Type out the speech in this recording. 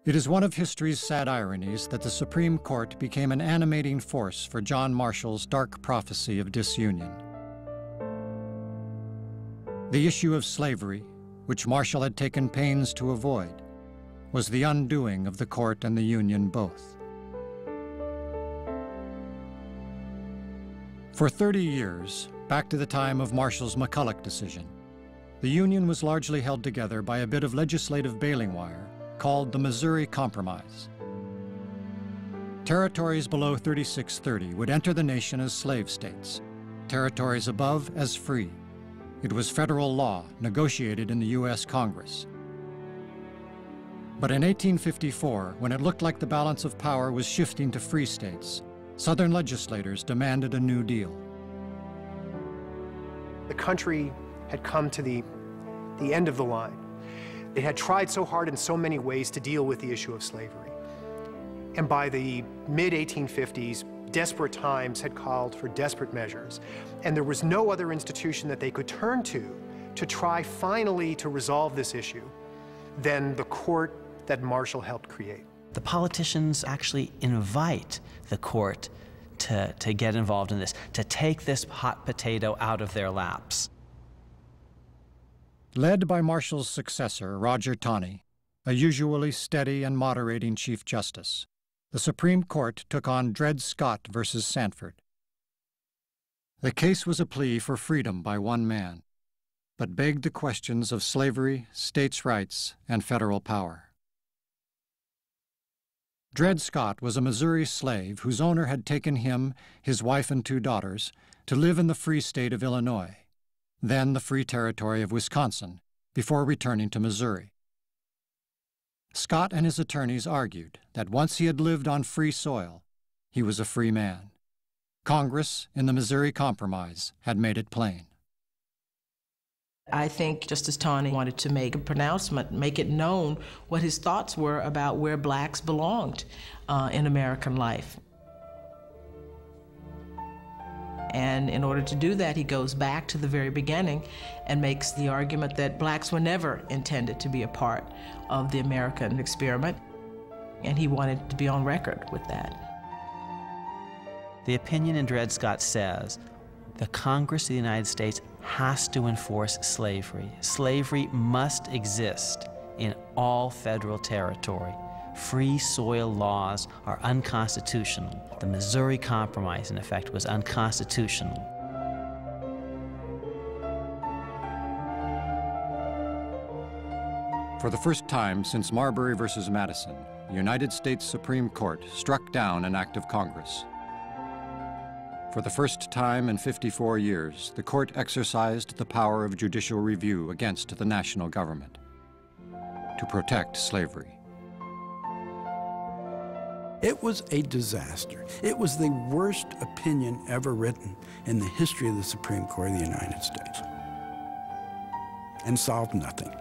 It is one of history's sad ironies that the Supreme Court became an animating force for John Marshall's dark prophecy of disunion. The issue of slavery, which Marshall had taken pains to avoid, was the undoing of the court and the Union both. For 30 years, back to the time of Marshall's McCulloch decision, the Union was largely held together by a bit of legislative baling wire called the Missouri Compromise. Territories below 3630 would enter the nation as slave states, territories above as free. It was federal law negotiated in the U.S. Congress. But in 1854, when it looked like the balance of power was shifting to free states, Southern legislators demanded a new deal. The country had come to the end of the line. It had tried so hard in so many ways to deal with the issue of slavery. And by the mid-1850s, desperate times had called for desperate measures. And there was no other institution that they could turn to try finally to resolve this issue than the court that Marshall helped create. The politicians actually invite the court to get involved in this, to take this hot potato out of their laps. Led by Marshall's successor, Roger Taney, a usually steady and moderating Chief Justice, the Supreme Court took on DredScott versus Sanford. The case was a plea for freedom by one man, but begged the questions of slavery, states' rights, and federal power. DredScott was a Missouri slave whose owner had taken him, his wife and 2 daughters, to live in the free state of Illinois, then the Free Territory of Wisconsin, before returning to Missouri. Scott and his attorneys argued that once he had lived on free soil, he was a free man. Congress, in the Missouri Compromise, had made it plain. I think Justice Taney wanted to make a pronouncement, make it known what his thoughts were about where blacks belonged in American life. And in order to do that, he goes back to the very beginning and makes the argument that blacks were never intended to be a part of the American experiment, and he wanted to be on record with that. The opinion in DredScott says the Congress of the United States has to enforce slavery. Slavery must exist in all federal territory. Free soil laws are unconstitutional. The Missouri Compromise, in effect, was unconstitutional. For the first time since Marbury versus Madison, the United States Supreme Court struck down an act of Congress. For the first time in 54 years, the court exercised the power of judicial review against the national government to protect slavery. It was a disaster. It was the worst opinion ever written in the history of the Supreme Court of the United States, and solved nothing.